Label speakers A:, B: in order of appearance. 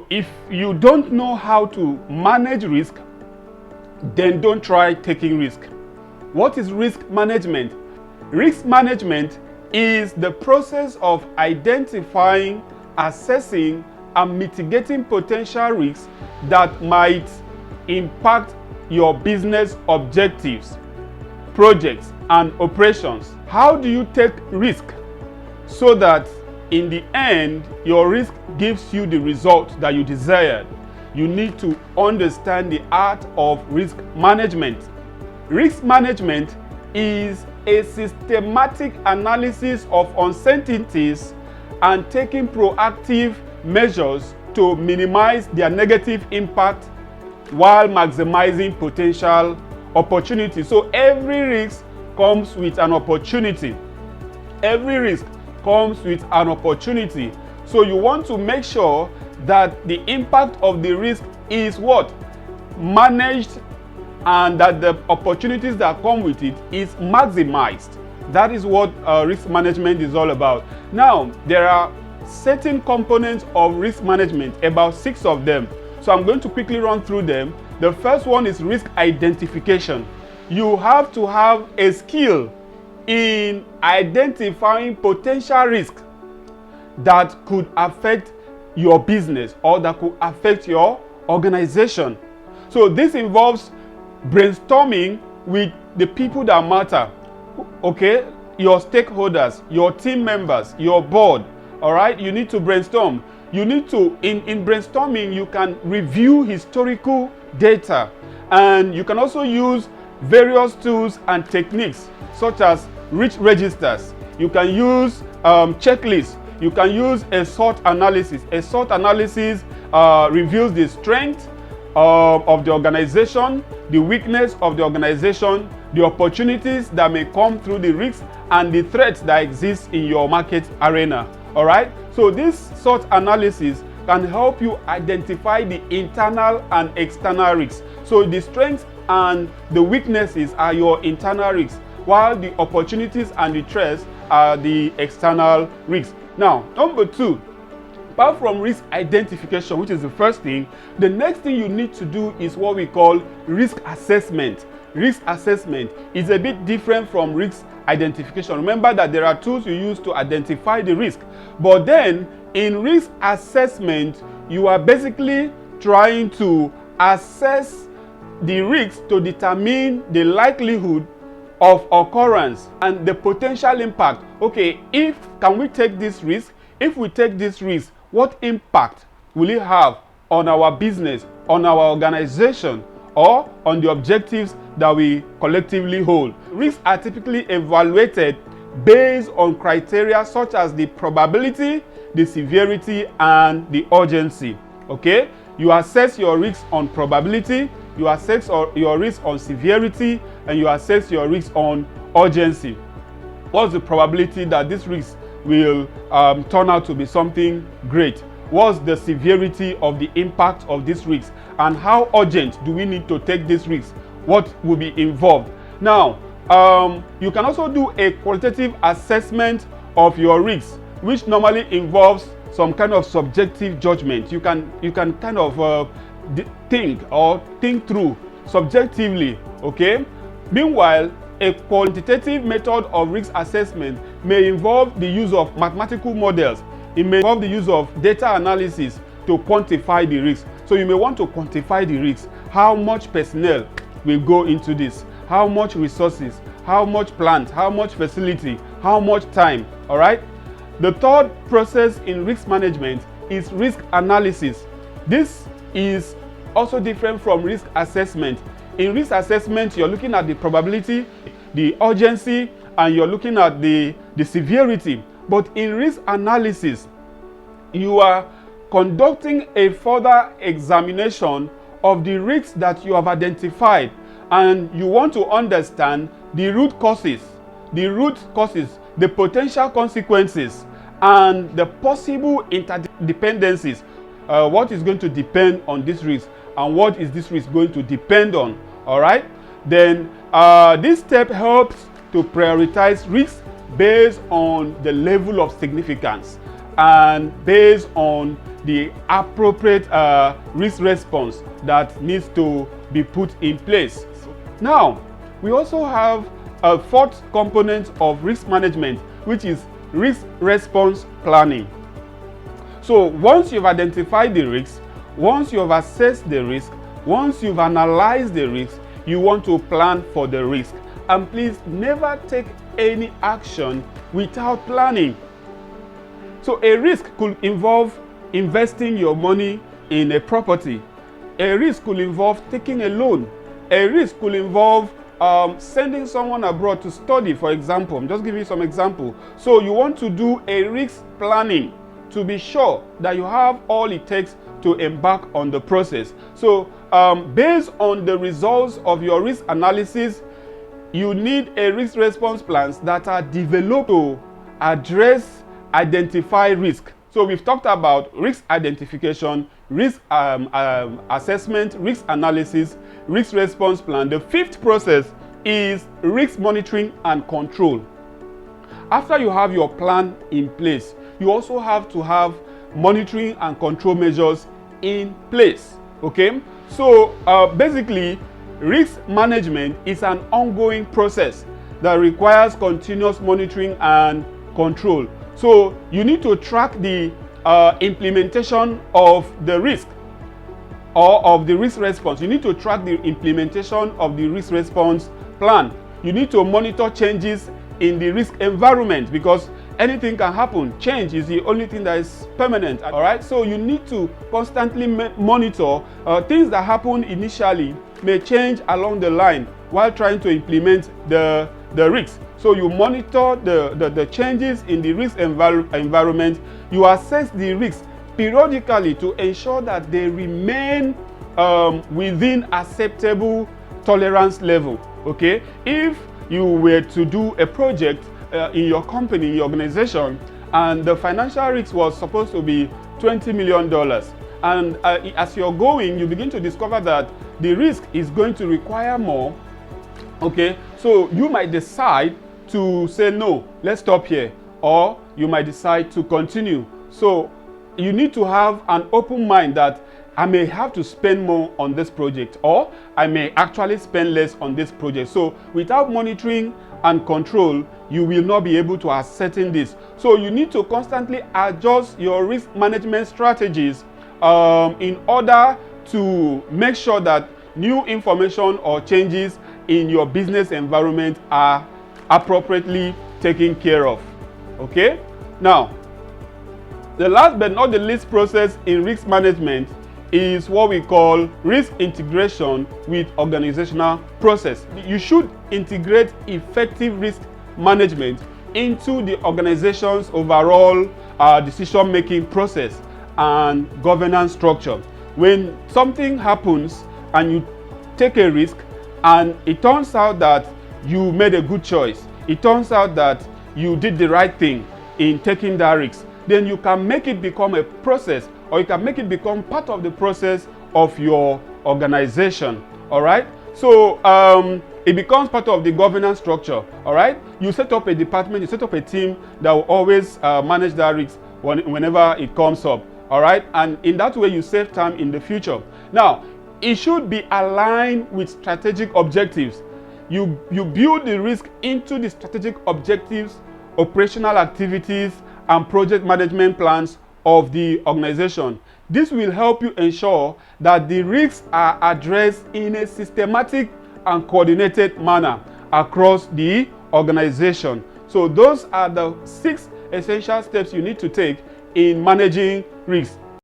A: if you don't know how to manage risk, then don't try taking risk. What is risk management? Risk management is the process of identifying, assessing, and mitigating potential risks that might impact your business objectives, projects, and operations. How do you take risk so that in the end your risk gives you the result that you desired? You need to understand the art of risk management. Risk management is a systematic analysis of uncertainties and taking proactive measures to minimize their negative impact while maximizing potential opportunities. So every risk comes with an opportunity. Every risk comes with an opportunity. So you want to make sure that the impact of the risk is what? Managed, and that the opportunities that come with it is maximized. That is what risk management is all about. Now, there are certain components of risk management, about 6 of them. So I'm going to quickly run through them. The first one is risk identification. You have to have a skill in identifying potential risks that could affect your business or that could affect your organization. So this involves brainstorming with the people that matter, okay? Your stakeholders, your team members, your board, all right? You need to brainstorm. You need to, in brainstorming, you can review historical data, and you can also use various tools and techniques such as rich registers. You can use checklists. You can use a SWOT analysis. A SWOT analysis reveals the strength of the organization, the weakness of the organization, the opportunities that may come through the risks, and the threats that exist in your market arena. All right? So this SWOT analysis can help you identify the internal and external risks. So the strengths and the weaknesses are your internal risks, while the opportunities and the threats are the external risks. Now, number 2, apart from risk identification, which is the first thing, the next thing you need to do is what we call risk assessment. Risk assessment is a bit different from risk identification. Remember that there are tools you use to identify the risk. But then, in risk assessment, you are basically trying to assess the risk to determine the likelihood of occurrence and the potential impact. Okay, can we take this risk? If we take this risk, what impact will it have on our business, on our organization, or on the objectives that we collectively hold? Risks are typically evaluated based on criteria such as the probability, the severity, and the urgency. Okay, you assess your risks on probability, you assess your risk on severity, and you assess your risk on urgency. What's the probability that this risk will turn out to be something great? What's the severity of the impact of this risk? And how urgent do we need to take this risk? What will be involved? Now, you can also do a qualitative assessment of your risks, which normally involves some kind of subjective judgment. You can kind of think through subjectively, okay? Meanwhile, a quantitative method of risk assessment may involve the use of mathematical models. It may involve the use of data analysis to quantify the risk. So you may want to quantify the risk. How much personnel will go into this? How much resources? How much plant? How much facility? How much time? All right? The third process in risk management is risk analysis. This is also different from risk assessment. In risk assessment, you're looking at the probability, the urgency, and you're looking at the severity. But in risk analysis, you are conducting a further examination of the risks that you have identified, and you want to understand the root causes, the potential consequences, and the possible interdependencies. What is going to depend on this risk, and what is this risk going to depend on? All right? Then this step helps to prioritize risks based on the level of significance and based on the appropriate risk response that needs to be put in place. Now, we also have a fourth component of risk management, which is risk response planning. So once you've identified the risks, once you've assessed the risk, once you've analyzed the risk, you want to plan for the risk. And please never take any action without planning. So a risk could involve investing your money in a property. A risk could involve taking a loan. A risk could involve sending someone abroad to study, for example. I'm just giving you some example. So you want to do a risk planning to be sure that you have all it takes to embark on the process. So based on the results of your risk analysis, you need a risk response plans that are developed to address, identify risk. So we've talked about risk identification, risk assessment, risk analysis, risk response plan. The fifth process is risk monitoring and control. After you have your plan in place, you also have to have monitoring and control measures in place. Okay? So basically, risk management is an ongoing process that requires continuous monitoring and control. So you need to track the implementation of the risk or of the risk response. You need to track the implementation of the risk response plan. You need to monitor changes in the risk environment because anything can happen. Change is the only thing that is permanent. All right, so you need to constantly monitor things that happen initially may change along the line while trying to implement the risks. So you monitor the changes in the risk environment. You assess the risks periodically to ensure that they remain within acceptable tolerance level. Okay, if you were to do a project in your company, in your organization, and the financial risk was supposed to be $20 million, and as you're going, you begin to discover that the risk is going to require more. Okay, so you might decide to say no, let's stop here, or you might decide to continue. So you need to have an open mind that I may have to spend more on this project, or I may actually spend less on this project. So without monitoring and control, you will not be able to ascertain this. So you need to constantly adjust your risk management strategies in order to make sure that new information or changes in your business environment are appropriately taken care of. Okay? Now, the last but not the least process in risk management is what we call risk integration with organizational process. You should integrate effective risk management into the organization's overall decision-making process and governance structure. When something happens and you take a risk and it turns out that you made a good choice, it turns out that you did the right thing in taking that risk, then you can make it become a process, or you can make it become part of the process of your organization. All right, so it becomes part of the governance structure. All right, you set up a department, you set up a team that will always manage that risk whenever it comes up. All right, and in that way you save time in the future. Now, it should be aligned with strategic objectives. You build the risk into the strategic objectives, operational activities, and project management plans of the organization. This will help you ensure that the risks are addressed in a systematic and coordinated manner across the organization. So those are the 6 essential steps you need to take in managing risks.